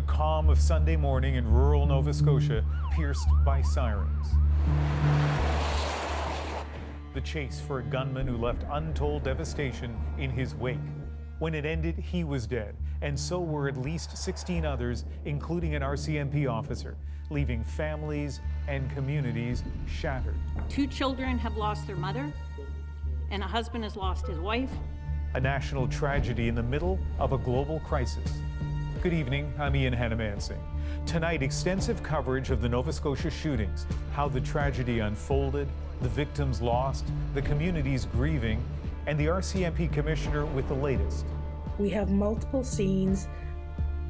calm of Sunday morning in rural Nova Scotia pierced by sirens. The chase for a gunman who left untold devastation in his wake. When it ended, he was dead, and so were at least 16 others, including an RCMP officer, leaving families and communities shattered. 2 children have lost their mother, and a husband has lost his wife. A national tragedy in the middle of a global crisis. Good evening, I'm Ian Hannamansing. Tonight, extensive coverage of the Nova Scotia shootings, how the tragedy unfolded, the victims lost, the communities grieving, and the RCMP commissioner with the latest. We have multiple scenes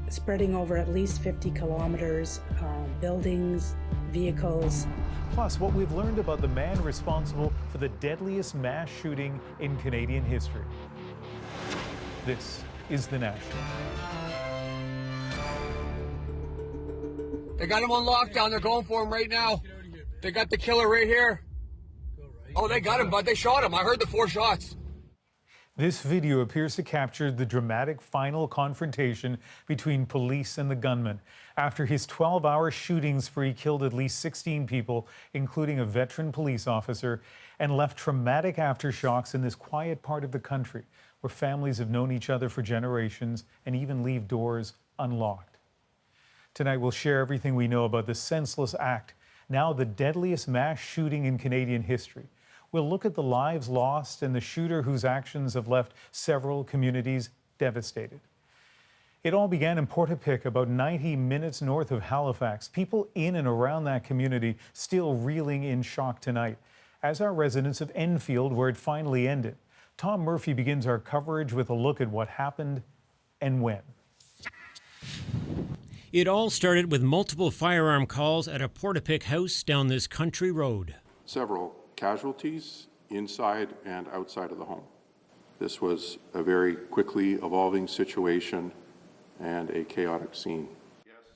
spreading over at least 50 kilometers, buildings, vehicles. Plus, what we've learned about the man responsible for the deadliest mass shooting in Canadian history. This is The National. They got him on lockdown. They're going for him right now. They got the killer right here. Oh, they got him, but they shot him. I heard the 4 shots. This video appears to capture the dramatic final confrontation between police and the gunman. After his 12-hour shooting spree killed at least 16 people, including a veteran police officer, and left traumatic aftershocks in this quiet part of the country, where families have known each other for generations and even leave doors unlocked. Tonight, we'll share everything we know about this senseless act, now the deadliest mass shooting in Canadian history. We'll look at the lives lost and the shooter whose actions have left several communities devastated. It all began in Portapique, about 90 minutes north of Halifax. People in and around that community still reeling in shock tonight, as are residents of Enfield, where it finally ended. Tom Murphy begins our coverage with a look at what happened and when. It all started with multiple firearm calls at a Portapique house down this country road. Several casualties inside and outside of the home. This was a very quickly evolving situation and a chaotic scene.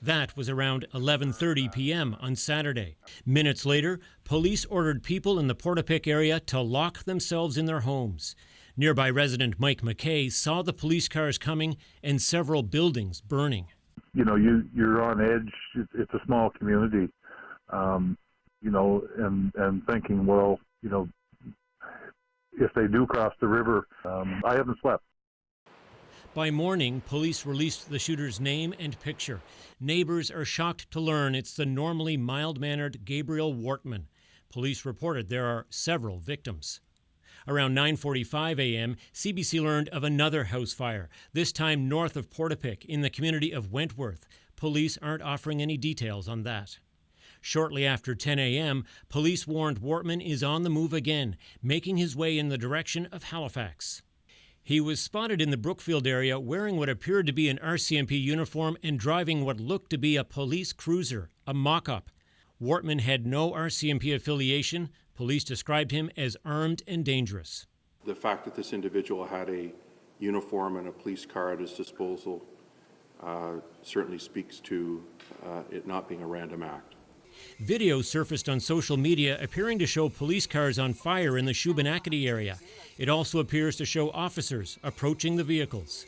That was around 11:30 p.m. on Saturday. Minutes later, police ordered people in the Portapique area to lock themselves in their homes. Nearby resident Mike McKay saw the police cars coming and several buildings burning. You know, you're on edge. It's a small community. You know, and thinking, well, you know, if they do cross the river, I haven't slept. By morning, police released the shooter's name and picture. Neighbors are shocked to learn it's the normally mild-mannered Gabriel Wortman. Police reported there are several victims. Around 9:45 a.m., CBC learned of another house fire, this time north of Portapique in the community of Wentworth. Police aren't offering any details on that. Shortly after 10 a.m., police warned Wortman is on the move again, making his way in the direction of Halifax. He was spotted in the Brookfield area wearing what appeared to be an RCMP uniform and driving what looked to be a police cruiser, a mock-up. Wortman had no RCMP affiliation. Police described him as armed and dangerous. The fact that this individual had a uniform and a police car at his disposal certainly speaks to it not being a random act. Video surfaced on social media appearing to show police cars on fire in the Shubenacadie area. It also appears to show officers approaching the vehicles.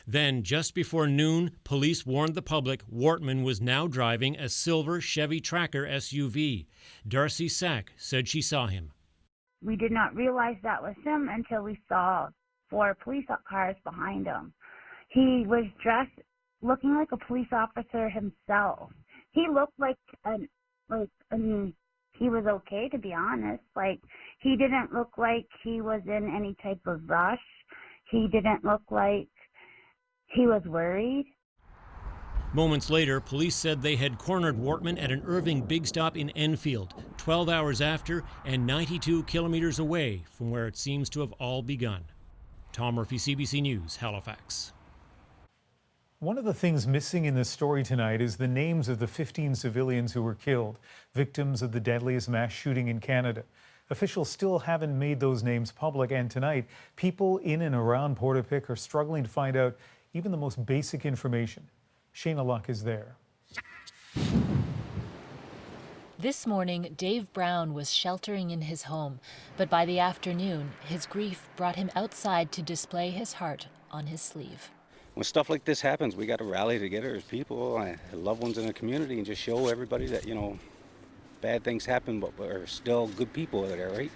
Then, just before noon, police warned the public Wortman was now driving a silver Chevy Tracker SUV. Darcy Sack said she saw him. We did not realize that was him until we saw 4 police cars behind him. He was dressed looking like a police officer himself. He looked he was okay, to be honest. He didn't look like he was in any type of rush. He didn't look like he was worried. Moments later, police said they had cornered Wortman at an Irving Big Stop in Enfield, 12 hours after and 92 kilometers away from where it seems to have all begun. Tom Murphy, CBC News, Halifax. One of the things missing in this story tonight is the names of the 15 civilians who were killed, victims of the deadliest mass shooting in Canada. Officials still haven't made those names public, and tonight, people in and around Portapique are struggling to find out even the most basic information. Shayna Luck is there. This morning, Dave Brown was sheltering in his home, but by the afternoon, his grief brought him outside to display his heart on his sleeve. when stuff like this happens, we got to rally together as people, loved ones in the community, and just show everybody that, bad things happen, but we're still good people over there, right?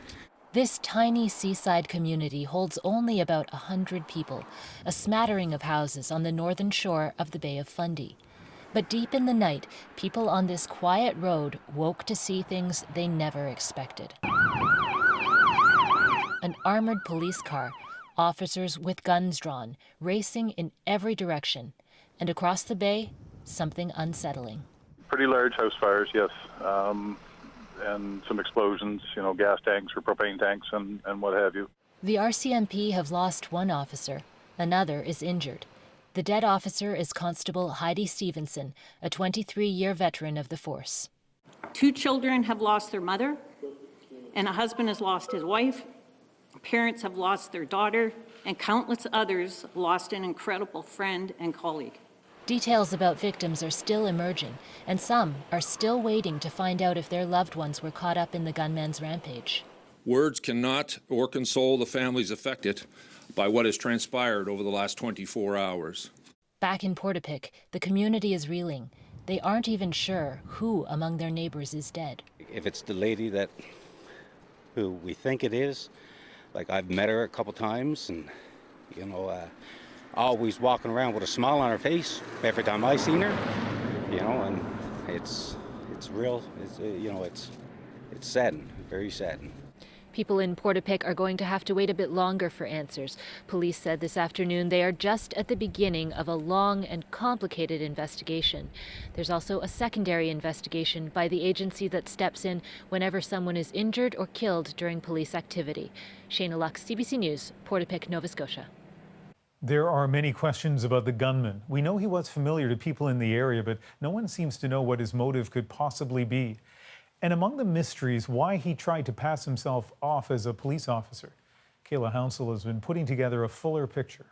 This tiny seaside community holds only about 100 people, a smattering of houses on the northern shore of the Bay of Fundy. But deep in the night, people on this quiet road woke to see things they never expected. An armored police car, officers with guns drawn, racing in every direction. And across the bay, something unsettling. Pretty large house fires, yes. And some explosions, gas tanks or propane tanks and what have you. The RCMP have lost one officer. Another is injured. The dead officer is Constable Heidi Stevenson, a 23-year veteran of the force. 2 children have lost their mother, and a husband has lost his wife. Parents have lost their daughter, and countless others lost an incredible friend and colleague. Details about victims are still emerging, and some are still waiting to find out if their loved ones were caught up in the gunman's rampage. Words cannot or console the families affected by what has transpired over the last 24 hours. Back in Portapique, the community is reeling. They aren't even sure who among their neighbors is dead. If it's the lady who we think it is, like I've met her a couple times, and always walking around with a smile on her face every time I seen her, and it's real. It's saddening, very saddening. People in Portapique are going to have to wait a bit longer for answers. Police said this afternoon they are just at the beginning of a long and complicated investigation. There's also a secondary investigation by the agency that steps in whenever someone is injured or killed during police activity. Shayna Lux, CBC News, Portapique, Nova Scotia. There are many questions about the gunman. We know he was familiar to people in the area, but no one seems to know what his motive could possibly be. And among the mysteries, why he tried to pass himself off as a police officer. Kayla Hounsell has been putting together a fuller picture.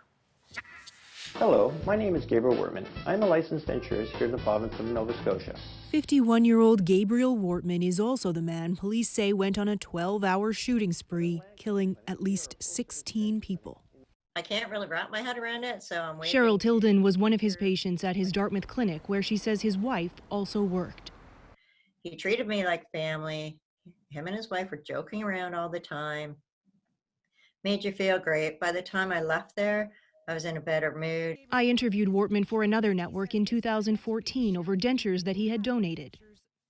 Hello, my name is Gabriel Wortman. I'm a licensed insurance here in the province of Nova Scotia. 51-year-old Gabriel Wortman is also the man police say went on a 12-hour shooting spree, killing at least 16 people. I can't really wrap my head around it, so I'm waiting. Cheryl Tilden was one of his patients at his Dartmouth clinic, where she says his wife also worked. He treated me like family. Him and his wife were joking around all the time. Made you feel great. By the time I left there, I was in a better mood. I interviewed Wortman for another network in 2014 over dentures that he had donated.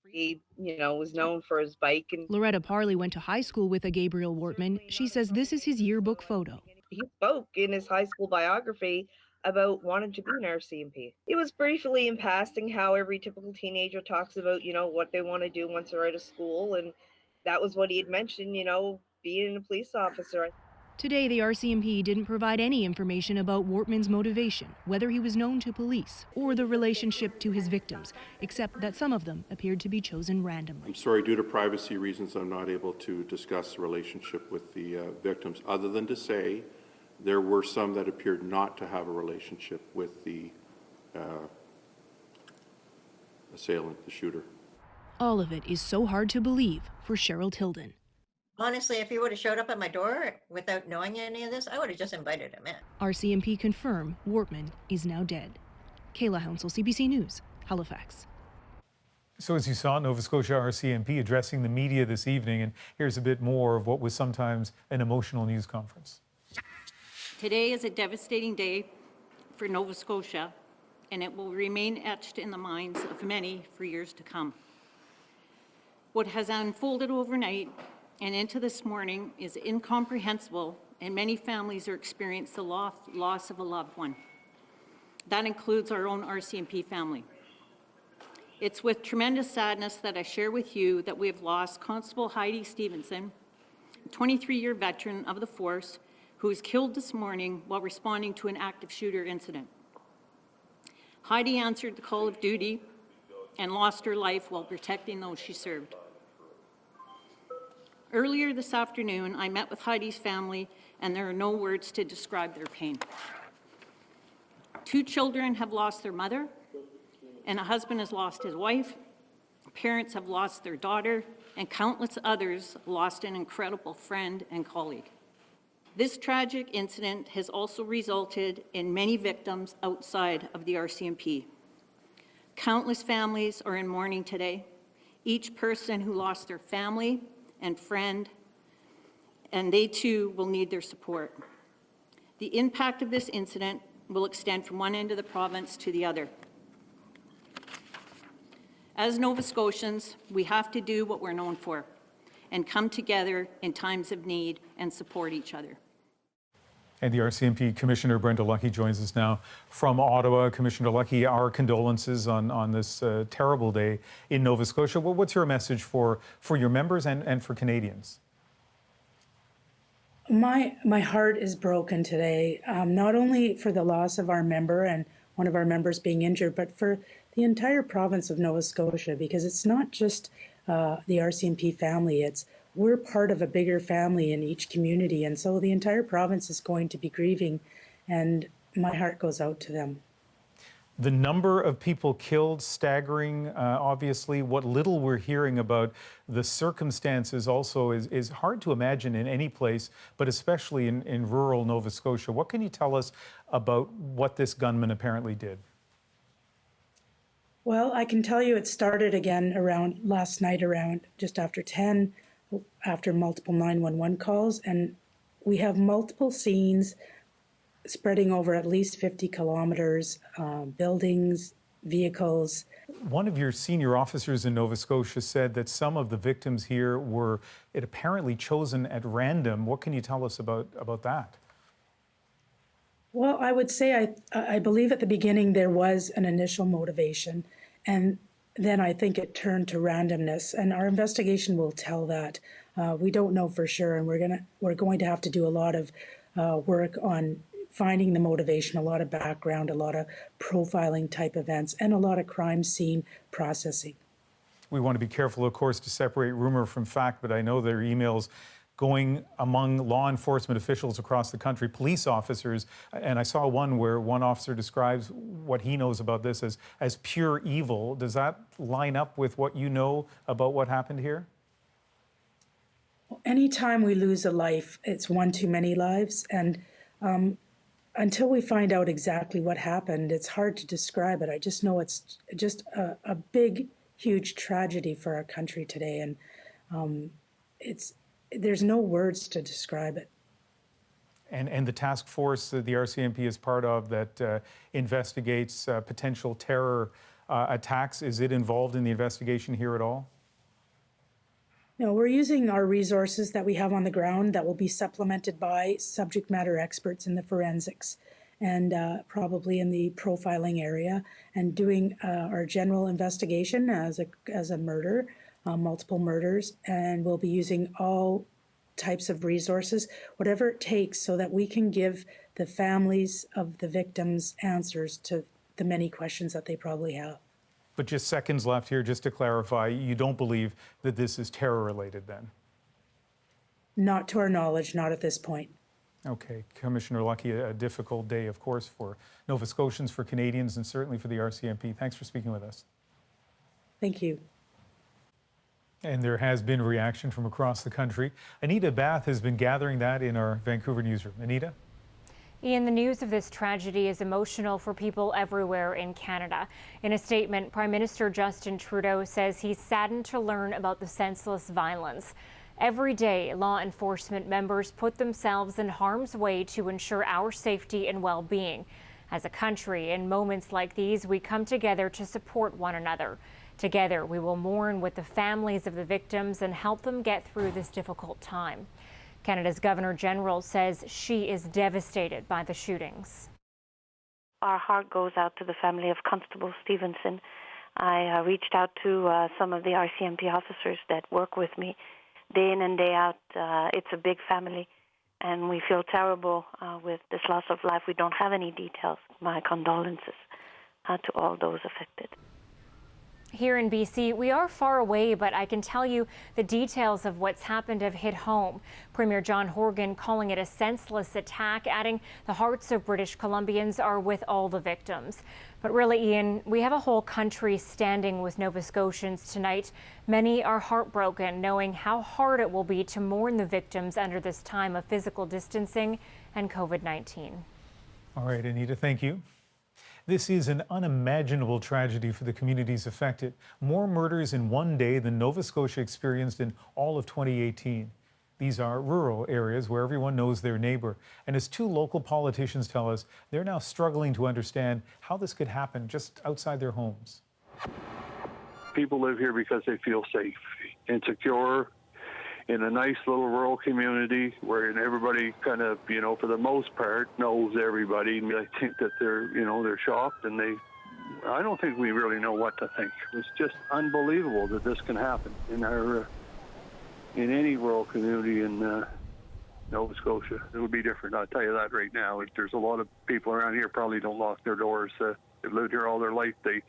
He, was known for his bike. And Loretta Parley went to high school with a Gabriel Wortman. She says this is his yearbook photo. He spoke in his high school biography about wanting to be an RCMP. It was briefly in passing how every typical teenager talks about, what they want to do once they're out of school. And that was what he had mentioned, being a police officer. Today, the RCMP didn't provide any information about Wortman's motivation, whether he was known to police or the relationship to his victims, except that some of them appeared to be chosen randomly. I'm sorry, due to privacy reasons, I'm not able to discuss the relationship with the victims, other than to say there were some that appeared not to have a relationship with the assailant, the shooter. All of it is so hard to believe for Cheryl Tilden. Honestly, if he would have showed up at my door without knowing any of this, I would have just invited him in. RCMP confirm Wortman is now dead. Kayla Hounsell, CBC News, Halifax. So as you saw, Nova Scotia RCMP addressing the media this evening, and here's a bit more of what was sometimes an emotional news conference. Today is a devastating day for Nova Scotia, and it will remain etched in the minds of many for years to come. What has unfolded overnight and into this morning is incomprehensible, and many families are experiencing the loss of a loved one. That includes our own RCMP family. It's with tremendous sadness that I share with you that we have lost Constable Heidi Stevenson, a 23-year veteran of the force, who was killed this morning while responding to an active shooter incident. Heidi answered the call of duty and lost her life while protecting those she served. Earlier this afternoon, I met with Heidi's family, and there are no words to describe their pain. 2 children have lost their mother, and a husband has lost his wife. Parents have lost their daughter, and countless others lost an incredible friend and colleague. This tragic incident has also resulted in many victims outside of the RCMP. Countless families are in mourning today. Each person who lost their family and friend, and they too will need their support. The impact of this incident will extend from one end of the province to the other. As Nova Scotians, we have to do what we're known for and come together in times of need and support each other. And the RCMP Commissioner Brenda Lucki joins us now from Ottawa. Commissioner Lucki, our condolences on this terrible day in Nova Scotia. Well, what's your message for your members and for Canadians? My heart is broken today, not only for the loss of our member and one of our members being injured, but for the entire province of Nova Scotia, because it's not just the RCMP family, we're part of a bigger family in each community, and so the entire province is going to be grieving, and my heart goes out to them. The number of people killed, staggering, obviously. What little we're hearing about the circumstances also is hard to imagine in any place, but especially in rural Nova Scotia. What can you tell us about what this gunman apparently did? Well, I can tell you it started again around last night, around just after 10, after multiple 911 calls, and we have multiple scenes spreading over at least 50 kilometers, buildings, vehicles. One of your senior officers in Nova Scotia said that some of the victims here were apparently chosen at random. What can you tell us about that? Well, I would say I believe at the beginning there was an initial motivation, and then I think it turned to randomness, and our investigation will tell that. We don't know for sure, and we're going to have to do a lot of work on finding the motivation, a lot of background, a lot of profiling type events, and a lot of crime scene processing. We want to be careful, of course, to separate rumor from fact, but I know there are emails going among law enforcement officials across the country, police officers, and I saw one where one officer describes what he knows about this as pure evil. Does that line up with what you know about what happened here? Anytime we lose a life, it's one too many lives, and until we find out exactly what happened, it's hard to describe it. I just know it's just a big, huge tragedy for our country today, and there's no words to describe it. And the task force that the RCMP is part of that investigates potential terror attacks, is it involved in the investigation here at all? No, we're using our resources that we have on the ground that will be supplemented by subject matter experts in the forensics and probably in the profiling area, and doing our general investigation as a murder, multiple murders, and we'll be using all types of resources, whatever it takes, so that we can give the families of the victims answers to the many questions that they probably have. But just seconds left here, just to clarify, you don't believe that this is terror-related then? Not to our knowledge, not at this point. Okay, Commissioner Lucki, a difficult day, of course, for Nova Scotians, for Canadians, and certainly for the RCMP. Thanks for speaking with us. Thank you. And there has been reaction from across the country. Anita Bath has been gathering that in our Vancouver newsroom. Anita? Ian, the news of this tragedy is emotional for people everywhere in Canada. In a statement, Prime Minister Justin Trudeau says he's saddened to learn about the senseless violence. Every day, law enforcement members put themselves in harm's way to ensure our safety and well-being. As a country, in moments like these, we come together to support one another. Together, we will mourn with the families of the victims and help them get through this difficult time. Canada's Governor General says she is devastated by the shootings. Our heart goes out to the family of Constable Stevenson. I reached out to some of the RCMP officers that work with me day in and day out. It's a big family, and we feel terrible with this loss of life. We don't have any details. My condolences to all those affected. Here in BC, we are far away, but I can tell you the details of what's happened have hit home. Premier John Horgan calling it a senseless attack, adding the hearts of British Columbians are with all the victims. But really, Ian, we have a whole country standing with Nova Scotians tonight. Many are heartbroken, knowing how hard it will be to mourn the victims under this time of physical distancing and COVID-19. All right, Anita, thank you. This is an unimaginable tragedy for the communities affected. More murders in one day than Nova Scotia experienced in all of 2018. These are rural areas where everyone knows their neighbor. And as two local politicians tell us, they're now struggling to understand how this could happen just outside their homes. People live here because they feel safe and secure in a nice little rural community where everybody kind of, for the most part, knows everybody. And I think that they're shocked, and I don't think we really know what to think. It's just unbelievable that this can happen in any rural community in Nova Scotia. It would be different, I'll tell you that right now. There's a lot of people around here probably don't lock their doors. They've lived here all their life. They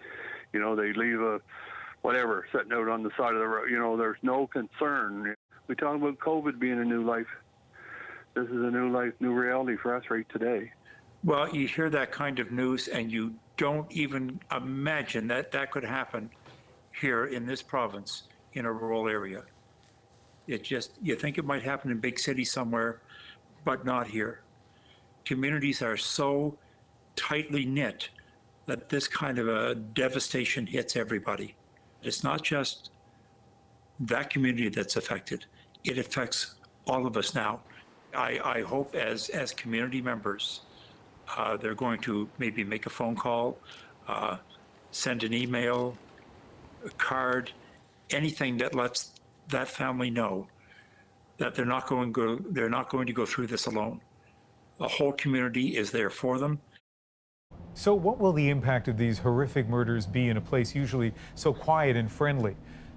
leave a whatever sitting out on the side of the road. There's no concern. We talk about COVID being a new life. This is a new life, new reality for us right today. Well, you hear that kind of news and you don't even imagine that that could happen here in this province in a rural area. You think it might happen in big cities somewhere, but not here. Communities are so tightly knit that this kind of a devastation hits everybody. It's not just that community that's affected. It affects all of us now. I hope as community members, they're going to maybe make a phone call, send an email, a card, anything that lets that family know that they're not going to go through this alone. The whole community is there for them. So what will the impact of these horrific murders be in a place usually so quiet and friendly?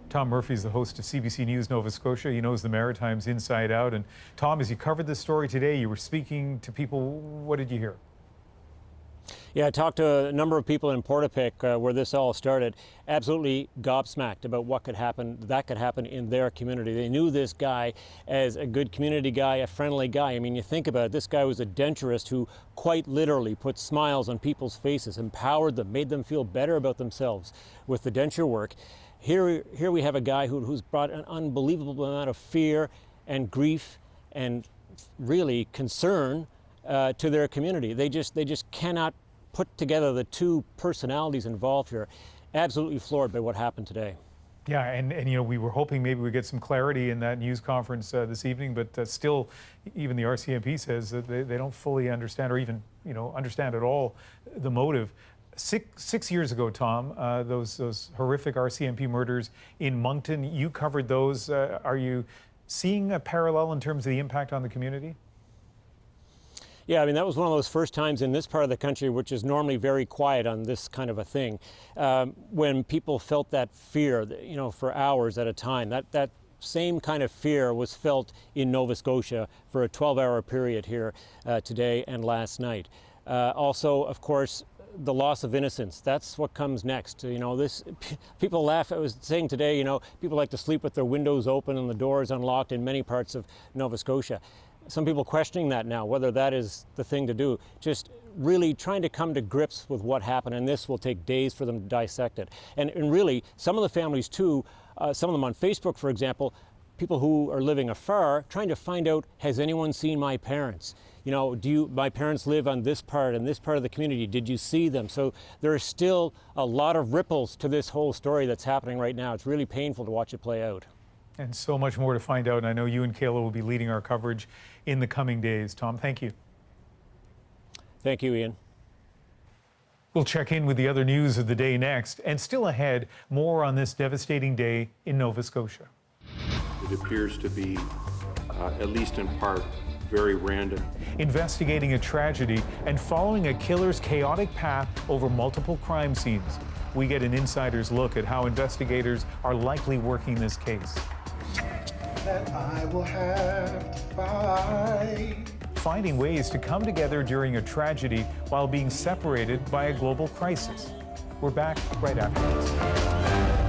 Tom Murphy is the host of CBC News Nova Scotia. He knows the Maritimes inside out. And Tom, as you covered this story today, you were speaking to people. What did you hear? Yeah, I talked to a number of people in Portapic where this all started, absolutely gobsmacked about what could happen, that could happen in their community. They knew this guy as a good community guy, a friendly guy. I mean, you think about it, this guy was a denturist who quite literally put smiles on people's faces, empowered them, made them feel better about themselves with the denture work. Here we have a guy who's brought an unbelievable amount of fear and grief and really concern to their community. They just cannot put together the two personalities involved here. Absolutely floored by what happened today. Yeah, and we were hoping maybe we'd get some clarity in that news conference this evening, but still, even the RCMP says that they don't fully understand or even understand at all the motive. Six years ago, Tom, those horrific RCMP murders in Moncton, you covered those. Are you seeing a parallel in terms of the impact on the community? Yeah, I mean, that was one of those first times in this part of the country, which is normally very quiet on this kind of a thing, when people felt that fear, for hours at a time. That same kind of fear was felt in Nova Scotia for a 12-hour period here today and last night. Also, of course, the loss of innocence. That's what comes next. People laugh. I was saying today, people like to sleep with their windows open and the doors unlocked in many parts of Nova Scotia. Some people questioning that now, whether that is the thing to do. Just really trying to come to grips with what happened, and this will take days for them to dissect it. And really, some of the families too, some of them on Facebook, for example, people who are living afar, trying to find out, has anyone seen my parents? My parents live on this part and this part of the community. Did you see them? So there are still a lot of ripples to this whole story that's happening right now. It's really painful to watch it play out. And so much more to find out. And I know you and Kayla will be leading our coverage in the coming days. Tom, thank you. Thank you, Ian. We'll check in with the other news of the day next. And still ahead, more on this devastating day in Nova Scotia. It appears to be, at least in part, very random. Investigating a tragedy and following a killer's chaotic path over multiple crime scenes. We get an insider's look at how investigators are likely working this case. That I will have to fight. Finding ways to come together during a tragedy while being separated by a global crisis. We're back right after this.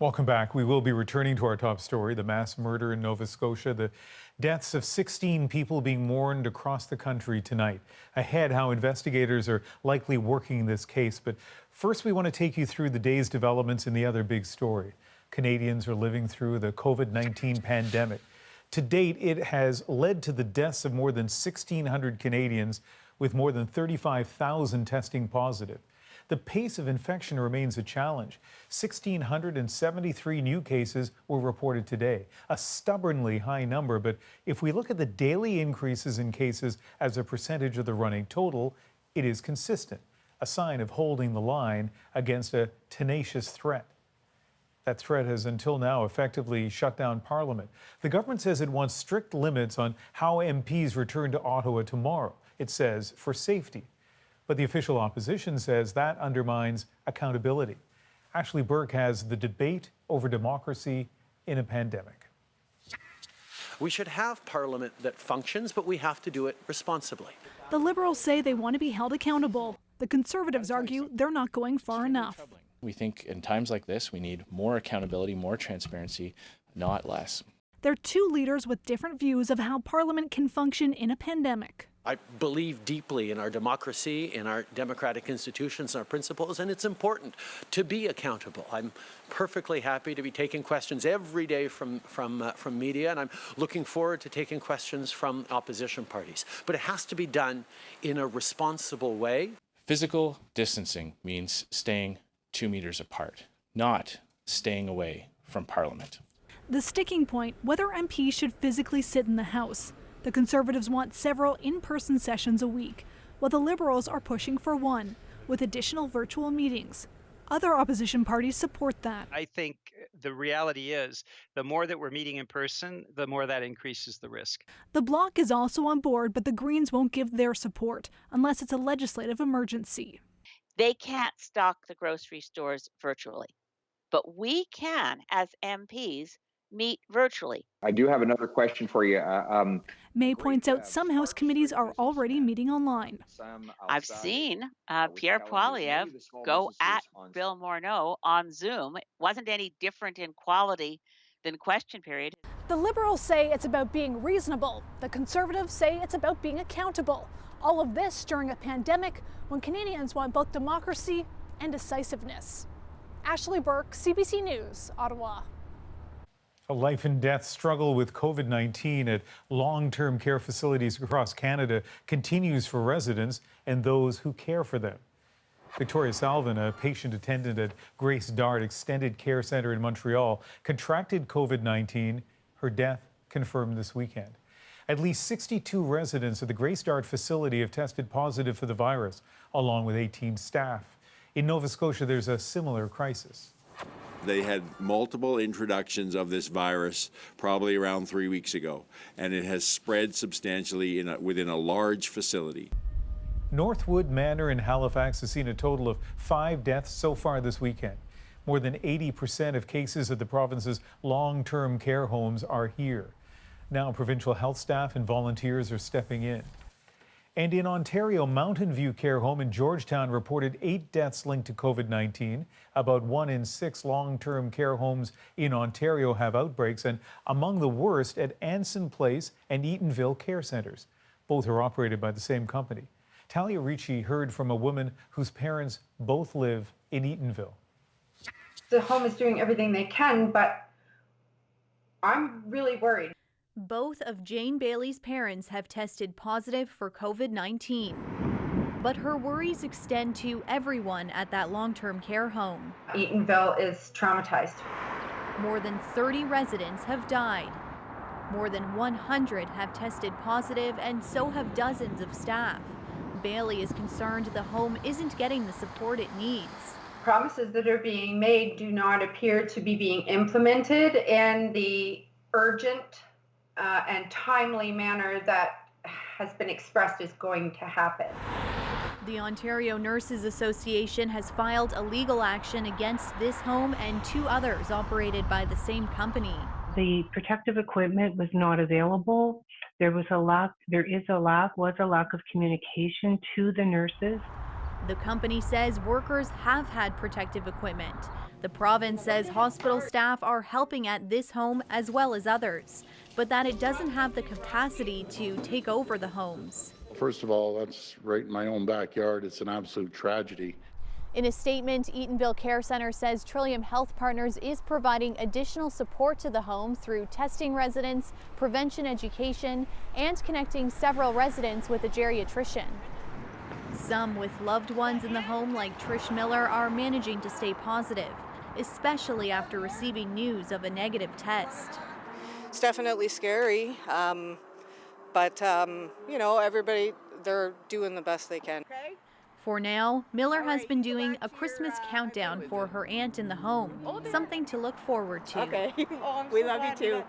Welcome back. We will be returning to our top story, the mass murder in Nova Scotia, the deaths of 16 people being mourned across the country tonight. Ahead, how investigators are likely working this case. But first, we want to take you through the day's developments in the other big story. Canadians are living through the COVID-19 pandemic. To date, it has led to the deaths of more than 1,600 Canadians, with more than 35,000 testing positive. The pace of infection remains a challenge. 1,673 new cases were reported today, a stubbornly high number, but if we look at the daily increases in cases as a percentage of the running total, it is consistent, a sign of holding the line against a tenacious threat. That threat has until now effectively shut down Parliament. The government says it wants strict limits on how MPs return to Ottawa tomorrow. It says for safety. But the official opposition says that undermines accountability. Ashley Burke has the debate over democracy in a pandemic. We should have Parliament that functions, but we have to do it responsibly. The Liberals say they want to be held accountable. The Conservatives argue they're not going far enough. We think in times like this, we need more accountability, more transparency, not less. They're two leaders with different views of how Parliament can function in a pandemic. I believe deeply in our democracy, in our democratic institutions, and our principles, and it's important to be accountable. I'm perfectly happy to be taking questions every day from media, and I'm looking forward to taking questions from opposition parties. But it has to be done in a responsible way. Physical distancing means staying 2 meters apart, not staying away from Parliament. The sticking point, whether MPs should physically sit in the House. The Conservatives want several in-person sessions a week, while the Liberals are pushing for one, with additional virtual meetings. Other opposition parties support that. I think the reality is the more that we're meeting in person, the more that increases the risk. The Bloc is also on board, but the Greens won't give their support unless it's a legislative emergency. They can't stock the grocery stores virtually, but we can, as MPs, meet virtually. I do have another question for you. May points out some House committees are already meeting online. I've seen Pierre Poilievre go at Bill Morneau on Zoom. It wasn't any different in quality than question period. The Liberals say it's about being reasonable. The Conservatives say it's about being accountable. All of this during a pandemic when Canadians want both democracy and decisiveness. Ashley Burke, CBC News, Ottawa. A life and death struggle with COVID-19 at long-term care facilities across Canada continues for residents and those who care for them. Victoria Salvin, a patient attendant at Grace Dart Extended Care Centre in Montreal, contracted COVID-19. Her death confirmed this weekend. At least 62 residents of the Grace Dart facility have tested positive for the virus, along with 18 staff. In Nova Scotia, there's a similar crisis. They had multiple introductions of this virus probably around 3 weeks ago, and it has spread substantially within a large facility. Northwood Manor in Halifax has seen a total of 5 deaths so far this weekend. More than 80% of cases at the province's long-term care homes are here. Now provincial health staff and volunteers are stepping in. And in Ontario, Mountain View Care Home in Georgetown reported 8 deaths linked to COVID-19. About 1 in 6 long-term care homes in Ontario have outbreaks, and among the worst at Anson Place and Eatonville Care Centres. Both are operated by the same company. Talia Ricci heard from a woman whose parents both live in Eatonville. The home is doing everything they can, but I'm really worried. Both of Jane Bailey's parents have tested positive for COVID-19. But her worries extend to everyone at that long-term care home. Eatonville is traumatized. More than 30 residents have died. More than 100 have tested positive, and so have dozens of staff. Bailey is concerned the home isn't getting the support it needs. Promises that are being made do not appear to be being implemented in the urgent and timely manner that has been expressed is going to happen. The Ontario Nurses Association has filed a legal action against this home and 2 others operated by the same company. The protective equipment was not available. There was a lack of communication to the nurses. The company says workers have had protective equipment. The province says hospital staff are helping at this home as well as others, but that it doesn't have the capacity to take over the homes. First of all, that's right in my own backyard. It's an absolute tragedy. In a statement, Eatonville Care Centre says Trillium Health Partners is providing additional support to the home through testing residents, prevention education, and connecting several residents with a geriatrician. Some with loved ones in the home, like Trish Miller, are managing to stay positive, especially after receiving news of a negative test. It's definitely scary, but you know, everybody, they're doing the best they can. For now, Miller has been doing a Christmas countdown for her aunt in the home, something to look forward to. Okay, we love you too.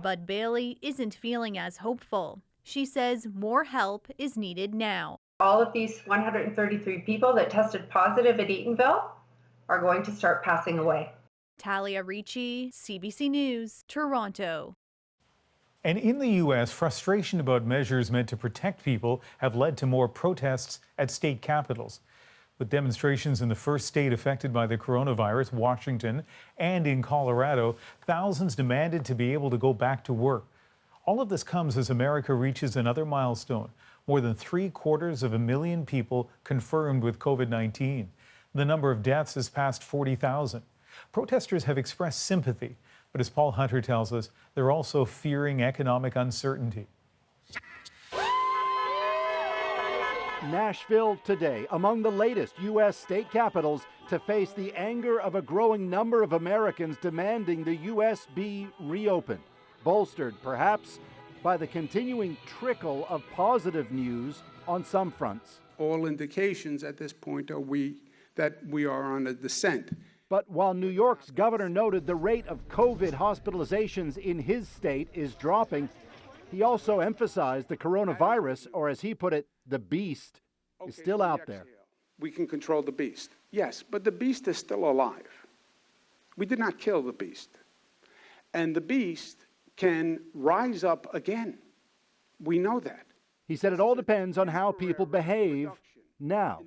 But Bailey isn't feeling as hopeful. She says more help is needed now. All of these 133 people that tested positive at Eatonville are going to start passing away. Talia Ricci, CBC News, Toronto. And in the U.S., frustration about measures meant to protect people have led to more protests at state capitals. With demonstrations in the first state affected by the coronavirus, Washington, and in Colorado, thousands demanded to be able to go back to work. All of this comes as America reaches another milestone. More than 750,000 people confirmed with COVID-19. The number of deaths has passed 40,000. Protesters have expressed sympathy, but as Paul Hunter tells us, they're also fearing economic uncertainty. Nashville today, among the latest U.S. state capitals to face the anger of a growing number of Americans demanding the U.S. be reopened, bolstered perhaps by the continuing trickle of positive news on some fronts. All indications at this point are that we are on a descent. But while New York's governor noted the rate of COVID hospitalizations in his state is dropping, he also emphasized the coronavirus, or as he put it, the beast, is still out there. We can control the beast. Yes, but the beast is still alive. We did not kill the beast. And the beast can rise up again. We know that. He said it all depends on how people behave now.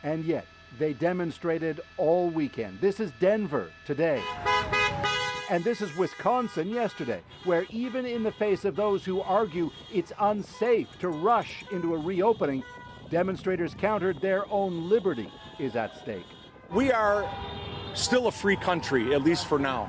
And yet, they demonstrated all weekend. This is Denver today. And this is Wisconsin yesterday, where even in the face of those who argue it's unsafe to rush into a reopening, demonstrators countered their own liberty is at stake. We are still a free country, at least for now.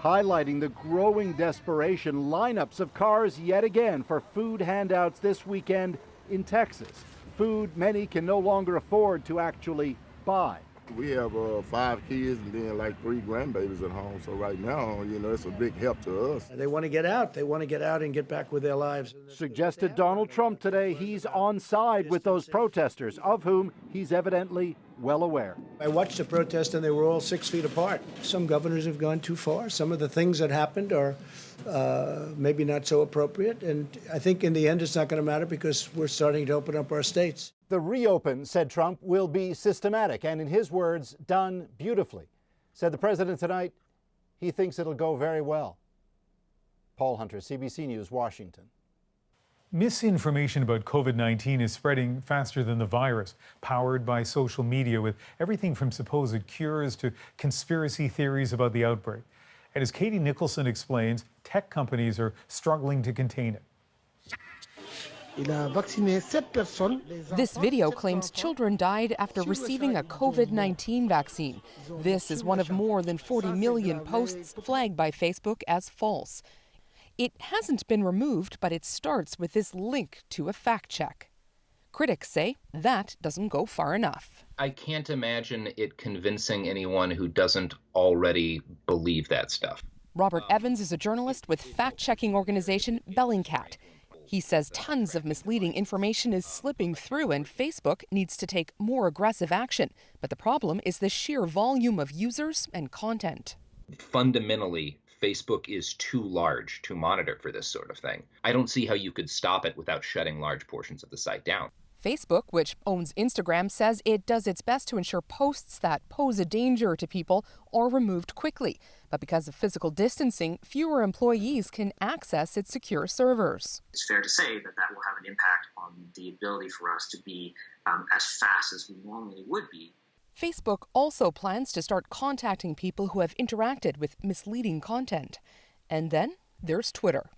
Highlighting the growing desperation, lineups of cars yet again for food handouts this weekend in Texas. Food many can no longer afford to actually buy. We have 5 kids and then like 3 grandbabies at home. So right now, you know, it's a big help to us. They want to get out. They want to get out and get back with their lives. Suggested Donald Trump today he's on side with those protesters, of whom he's evidently well aware. I watched the protest and they were all 6 feet apart. Some governors have gone too far. Some of the things that happened are maybe not so appropriate. And I think in the end it's not going to matter because we're starting to open up our states. The reopen, said Trump, will be systematic and, in his words, done beautifully. Said the president tonight he thinks it'll go very well. Paul Hunter, CBC News, Washington. Misinformation about COVID-19 is spreading faster than the virus, powered by social media with everything from supposed cures to conspiracy theories about the outbreak. And as Katie Nicholson explains, tech companies are struggling to contain it. This video claims children died after receiving a COVID-19 vaccine. This is one of more than 40 million posts flagged by Facebook as false. It hasn't been removed, but it starts with this link to a fact check. Critics say that doesn't go far enough. I can't imagine it convincing anyone who doesn't already believe that stuff. Robert Evans is a journalist with fact-checking organization Bellingcat. He says tons of misleading information is slipping through and Facebook needs to take more aggressive action. But the problem is the sheer volume of users and content. Fundamentally, Facebook is too large to monitor for this sort of thing. I don't see how you could stop it without shutting large portions of the site down. Facebook, which owns Instagram, says it does its best to ensure posts that pose a danger to people are removed quickly. But because of physical distancing, fewer employees can access its secure servers. It's fair to say that that will have an impact on the ability for us to be as fast as we normally would be. Facebook also plans to start contacting people who have interacted with misleading content. And then there's Twitter.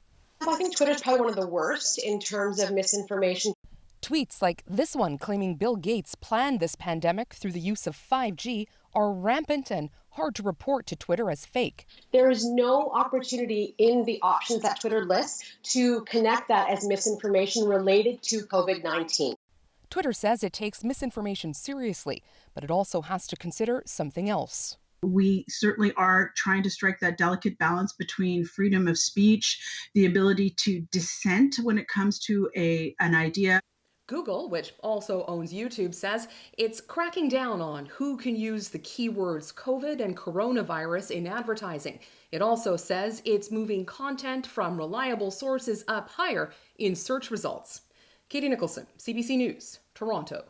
I think Twitter's probably one of the worst in terms of misinformation. Tweets like this one claiming Bill Gates planned this pandemic through the use of 5G are rampant and hard to report to Twitter as fake. There is no opportunity in the options that Twitter lists to connect that as misinformation related to COVID-19. Twitter says it takes misinformation seriously, but it also has to consider something else. We certainly are trying to strike that delicate balance between freedom of speech, the ability to dissent when it comes to an idea. Google, which also owns YouTube, says it's cracking down on who can use the keywords COVID and coronavirus in advertising. It also says it's moving content from reliable sources up higher in search results. Katie Nicholson, CBC News, Toronto.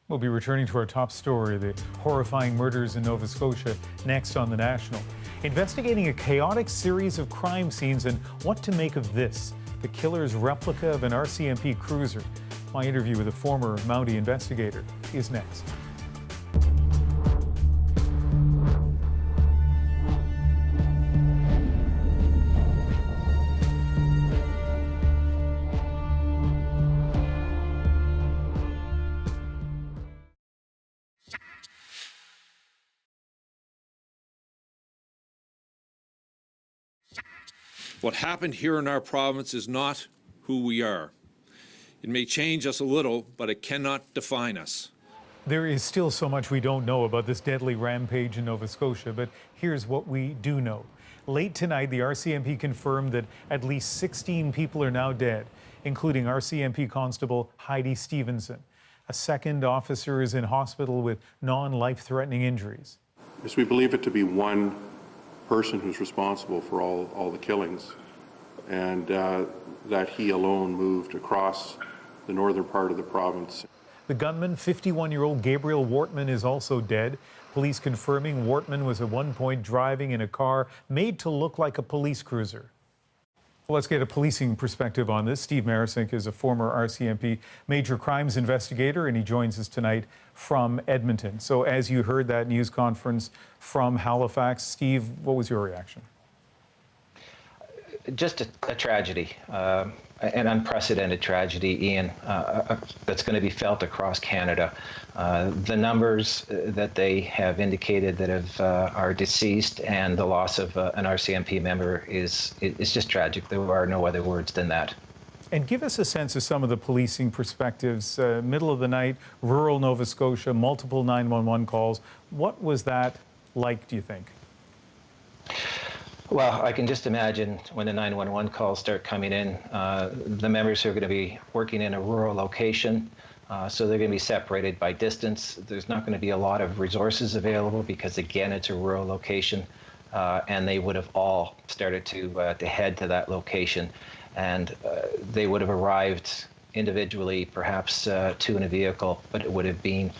We'll be returning to our top story, the horrifying murders in Nova Scotia, next on The National. Investigating a chaotic series of crime scenes and what to make of this, the killer's replica of an RCMP cruiser. My interview with a former Mountie investigator is next. What happened here in our province is not who we are. It may change us a little, but it cannot define us. There is still so much we don't know about this deadly rampage in Nova Scotia, but here's what we do know. Late tonight, the RCMP confirmed that at least 16 people are now dead, including RCMP Constable Heidi Stevenson. A second officer is in hospital with non-life-threatening injuries. Yes, we believe it to be one person who's responsible for all the killings, and that he alone moved across the northern part of the province. The gunman, 51-year-old Gabriel Wortman, is also dead. Police confirming Wortman was at one point driving in a car made to look like a police cruiser. Well, let's get a policing perspective on this. Steve Marasink is a former RCMP major crimes investigator, and he joins us tonight from Edmonton. So as you heard that news conference from Halifax, Steve, what was your reaction? Just a tragedy, an unprecedented tragedy, Ian, that's going to be felt across Canada. The numbers that they have indicated that are deceased and the loss of an RCMP member is just tragic. There are no other words than that. And give us a sense of some of the policing perspectives. Middle of the night, rural Nova Scotia, multiple 911 calls. What was that like, do you think? Well, I can just imagine when the 911 calls start coming in, the members are going to be working in a rural location, so they're going to be separated by distance. There's not going to be a lot of resources available because, again, it's a rural location, and they would have all started to head to that location, and they would have arrived individually, perhaps two in a vehicle, but it would have been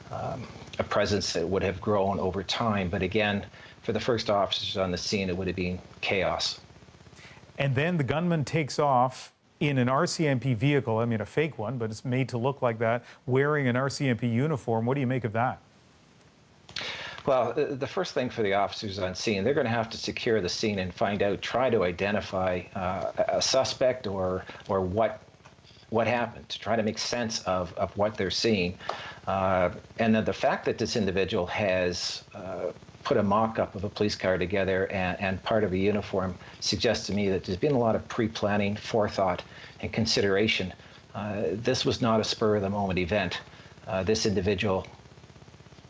a presence that would have grown over time. But again, for the first officers on the scene, it would have been chaos. And then the gunman takes off in an RCMP vehicle, I mean a fake one, but it's made to look like that, wearing an RCMP uniform. What do you make of that? Well, the first thing for the officers on scene, they're going to have to secure the scene and try to identify a suspect or what happened, to try to make sense of what they're seeing. And then the fact that this individual has put a mock-up of a police car together and part of a uniform suggests to me that there's been a lot of pre-planning, forethought, and consideration. This was not a spur-of-the-moment event. This individual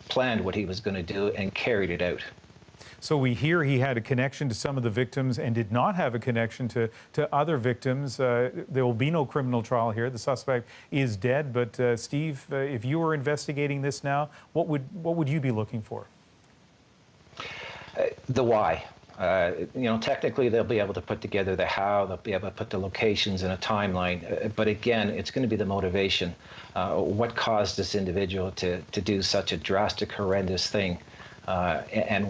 planned what he was going to do and carried it out. So we hear he had a connection to some of the victims and did not have a connection to other victims. There will be no criminal trial here. The suspect is dead. But Steve, if you were investigating this now, what would you be looking for? The why. Technically they'll be able to put together the how, they'll be able to put the locations in a timeline, but again, it's going to be the motivation. What caused this individual to do such a drastic, horrendous thing, and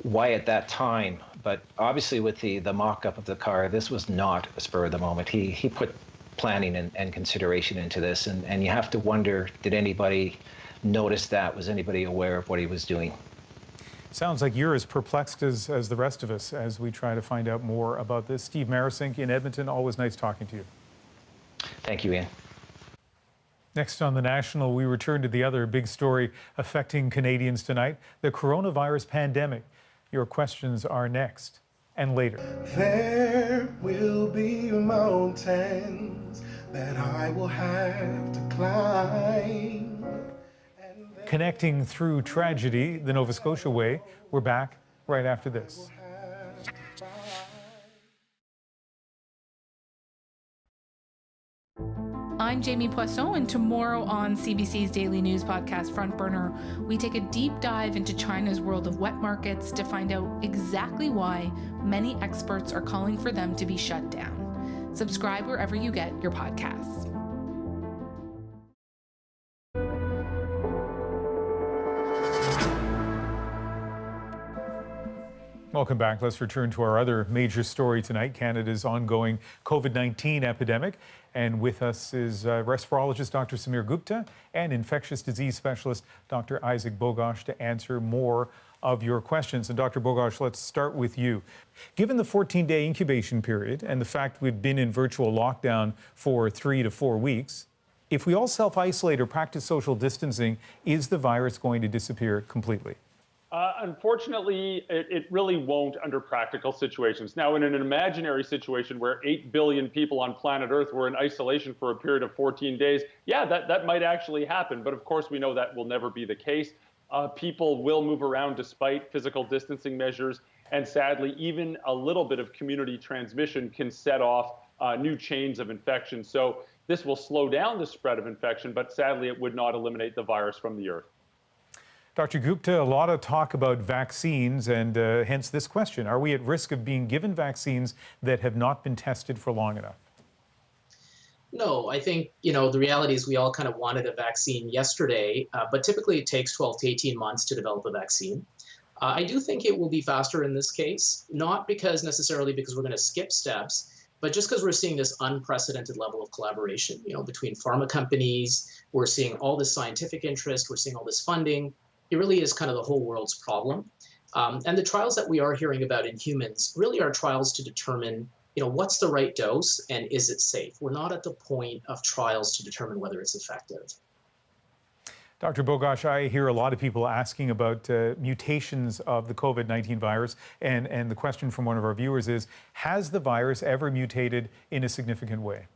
why at that time? But obviously with the mock-up of the car, this was not a spur of the moment. He put planning and consideration into this, and you have to wonder, did anybody noticed that. Was anybody aware of what he was doing? Sounds like you're as perplexed as the rest of us as we try to find out more about this. Steve Marasink in Edmonton, always nice talking to you. Thank you, Ian. Next on The National, we return to the other big story affecting Canadians tonight, the coronavirus pandemic. Your questions are next and later. There will be mountains that I will have to climb. Connecting through tragedy, the Nova Scotia way. We're back right after this. I'm Jamie Poisson, and tomorrow on CBC's daily news podcast, Front Burner, we take a deep dive into China's world of wet markets to find out exactly why many experts are calling for them to be shut down. Subscribe wherever you get your podcasts. Welcome back. Let's return to our other major story tonight, Canada's ongoing COVID-19 epidemic. And with us is respirologist Dr. Samir Gupta and infectious disease specialist Dr. Isaac Bogosh to answer more of your questions. And Dr. Bogosh, let's start with you. Given the 14-day incubation period and the fact we've been in virtual lockdown for 3 to 4 weeks, if we all self-isolate or practice social distancing, is the virus going to disappear completely? Unfortunately, it really won't under practical situations. Now, in an imaginary situation where 8 billion people on planet Earth were in isolation for a period of 14 days, yeah, that might actually happen. But of course, we know that will never be the case. People will move around despite physical distancing measures. And sadly, even a little bit of community transmission can set off new chains of infection. So this will slow down the spread of infection, but sadly, it would not eliminate the virus from the Earth. Dr. Gupta, a lot of talk about vaccines and hence this question. Are we at risk of being given vaccines that have not been tested for long enough? No, I think, the reality is we all kind of wanted a vaccine yesterday, but typically it takes 12 to 18 months to develop a vaccine. I do think it will be faster in this case, not necessarily because we're going to skip steps, but just because we're seeing this unprecedented level of collaboration, between pharma companies. We're seeing all this scientific interest, we're seeing all this funding. It really is kind of the whole world's problem. And the trials that we are hearing about in humans really are trials to determine, what's the right dose and is it safe? We're not at the point of trials to determine whether it's effective. Dr. Bogosh, I hear a lot of people asking about mutations of the COVID-19 virus. And the question from one of our viewers is, has the virus ever mutated in a significant way?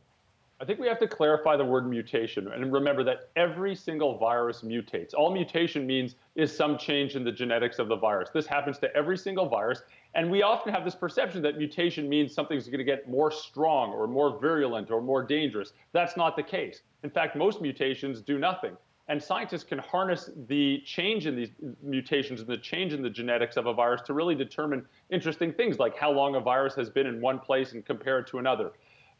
I think we have to clarify the word mutation and remember that every single virus mutates. All mutation means is some change in the genetics of the virus. This happens to every single virus. And we often have this perception that mutation means something's going to get more strong or more virulent or more dangerous. That's not the case. In fact, most mutations do nothing. And scientists can harness the change in these mutations and the change in the genetics of a virus to really determine interesting things like how long a virus has been in one place and compare it to another.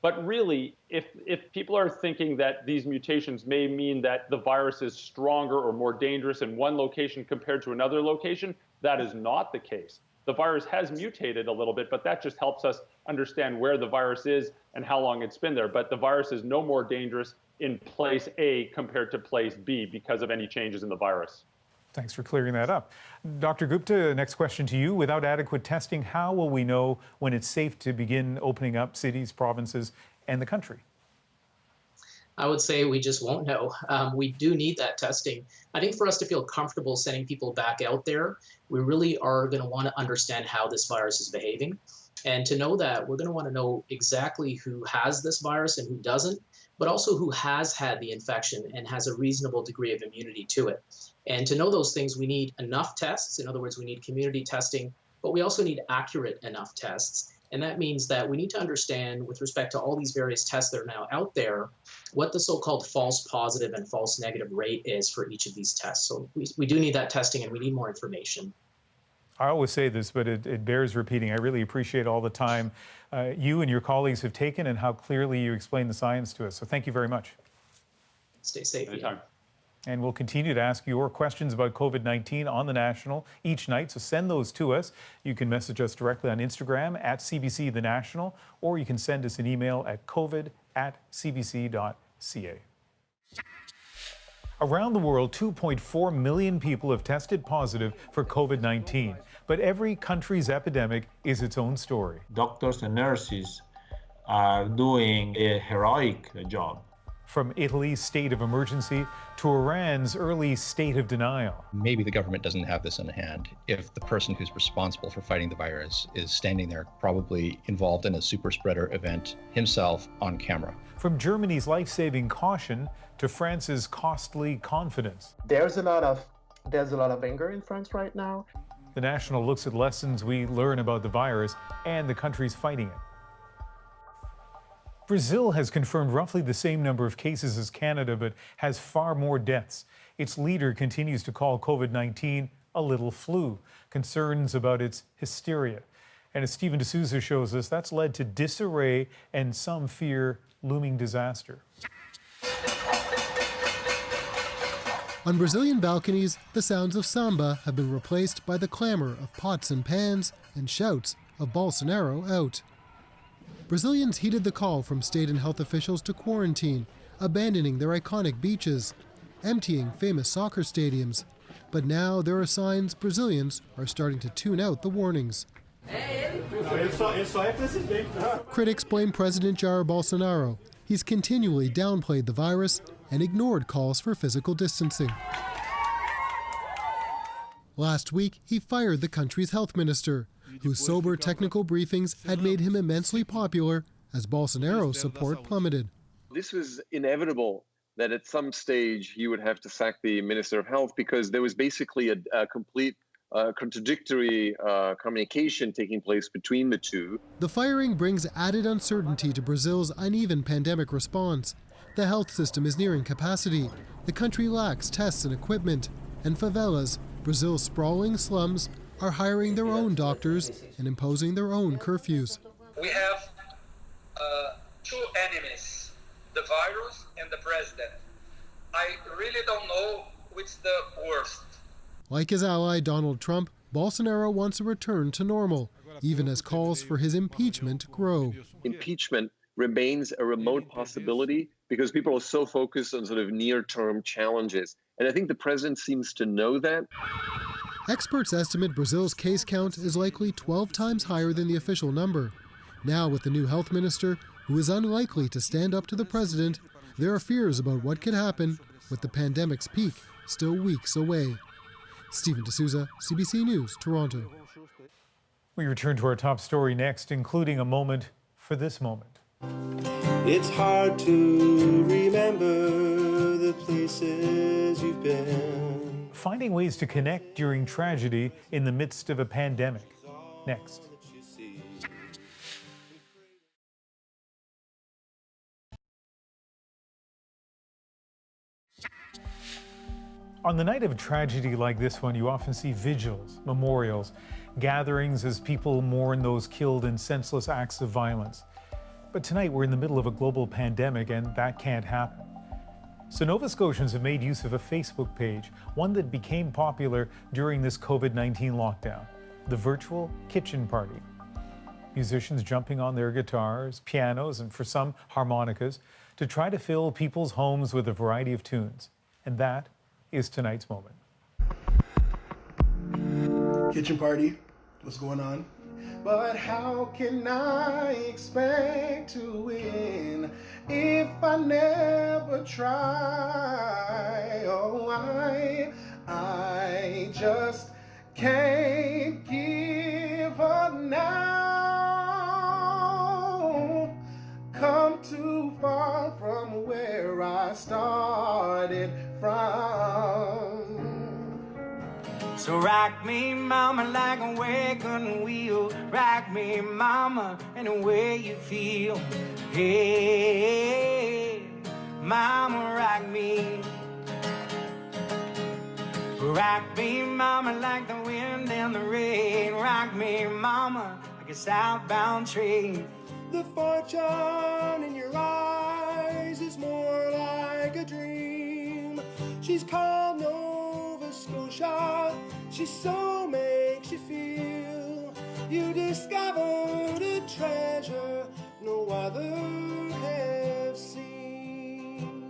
But really, if people are thinking that these mutations may mean that the virus is stronger or more dangerous in one location compared to another location, that is not the case. The virus has mutated a little bit, but that just helps us understand where the virus is and how long it's been there. But the virus is no more dangerous in place A compared to place B because of any changes in the virus. Thanks for clearing that up. Dr. Gupta, next question to you. Without adequate testing, how will we know when it's safe to begin opening up cities, provinces, and the country? I would say we just won't know. We do need that testing. I think for us to feel comfortable sending people back out there, we really are going to want to understand how this virus is behaving. And to know that, we're going to want to know exactly who has this virus and who doesn't, but also who has had the infection and has a reasonable degree of immunity to it. And to know those things, we need enough tests. In other words, we need community testing, but we also need accurate enough tests. And that means that we need to understand, with respect to all these various tests that are now out there, what the so-called false positive and false negative rate is for each of these tests. So we do need that testing and we need more information. I always say this, but it bears repeating. I really appreciate all the time you and your colleagues have taken and how clearly you explain the science to us. So thank you very much. Stay safe. Anytime. And we'll continue to ask your questions about COVID-19 on The National each night, so send those to us. You can message us directly on Instagram at CBC The National, or you can send us an email at covid@cbc.ca. Around the world, 2.4 million people have tested positive for COVID-19. But every country's epidemic is its own story. Doctors and nurses are doing a heroic job. From Italy's state of emergency to Iran's early state of denial. Maybe the government doesn't have this in hand if the person who's responsible for fighting the virus is standing there, probably involved in a super spreader event himself on camera. From Germany's life-saving caution to France's costly confidence. There's a lot of anger in France right now. The National looks at lessons we learn about the virus and the countries fighting it. Brazil has confirmed roughly the same number of cases as Canada, but has far more deaths. Its leader continues to call COVID-19 a little flu, concerns about its hysteria. And as Stephen D'Souza shows us, that's led to disarray and some fear looming disaster. On Brazilian balconies, the sounds of samba have been replaced by the clamor of pots and pans and shouts of Bolsonaro out. Brazilians heeded the call from state and health officials to quarantine, abandoning their iconic beaches, emptying famous soccer stadiums. But now there are signs Brazilians are starting to tune out the warnings. Critics blame President Jair Bolsonaro. He's continually downplayed the virus and ignored calls for physical distancing. Last week, he fired the country's health minister, whose sober technical briefings had made him immensely popular as Bolsonaro's support plummeted. This was inevitable that at some stage he would have to sack the Minister of Health because there was basically a complete contradictory communication taking place between the two. The firing brings added uncertainty to Brazil's uneven pandemic response. The health system is nearing capacity. The country lacks tests and equipment. And favelas, Brazil's sprawling slums, are hiring their own doctors and imposing their own curfews. We have two enemies, the virus and the president. I really don't know which is the worst. Like his ally Donald Trump, Bolsonaro wants a return to normal, even as calls for his impeachment grow. Impeachment remains a remote possibility because people are so focused on sort of near-term challenges. And I think the president seems to know that. Experts estimate Brazil's case count is likely 12 times higher than the official number. Now, with the new health minister, who is unlikely to stand up to the president, there are fears about what could happen with the pandemic's peak still weeks away. Stephen D'Souza, CBC News, Toronto. We return to our top story next, including a moment for this moment. It's hard to remember the places you've been. Finding ways to connect during tragedy in the midst of a pandemic. Next. On the night of a tragedy like this one, you often see vigils, memorials, gatherings as people mourn those killed in senseless acts of violence. But tonight we're in the middle of a global pandemic and that can't happen. So Nova Scotians have made use of a Facebook page, one that became popular during this COVID-19 lockdown, the virtual kitchen party. Musicians jumping on their guitars, pianos, and for some harmonicas to try to fill people's homes with a variety of tunes. And that is tonight's moment. Kitchen party, what's going on? But how can I expect to win if I never try? Oh, I just can't give up now. Come too far from where I started from. So rock me, mama, like a wagon wheel. Rock me, mama, any way you feel. Hey, mama, rock me. Rock me, mama, like the wind and the rain. Rock me, mama, like a southbound train. The fortune in your eyes is more like a dream. She's called Nova Scotia. She so makes you feel. You discovered a treasure no other have seen.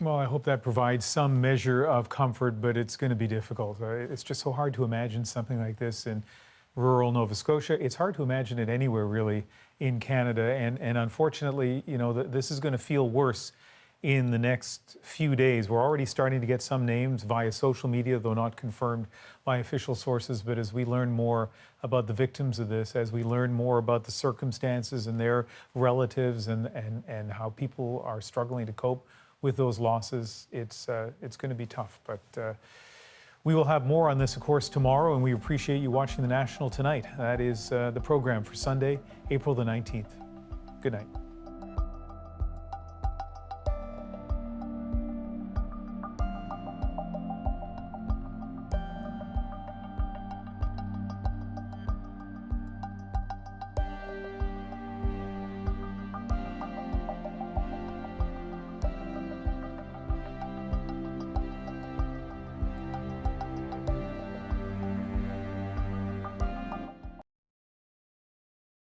Well, I hope that provides some measure of comfort, but it's going to be difficult. It's just so hard to imagine something like this in rural Nova Scotia. It's hard to imagine it anywhere really in Canada, and unfortunately, you know, this is going to feel worse in the next few days. We're already starting to get some names via social media, though not confirmed by official sources. But as we learn more about the victims of this, as we learn more about the circumstances and their relatives and how people are struggling to cope with those losses, it's going to be tough. But we will have more on this, of course, tomorrow, and we appreciate you watching The National tonight. That is the program for Sunday, April the 19th. Good night.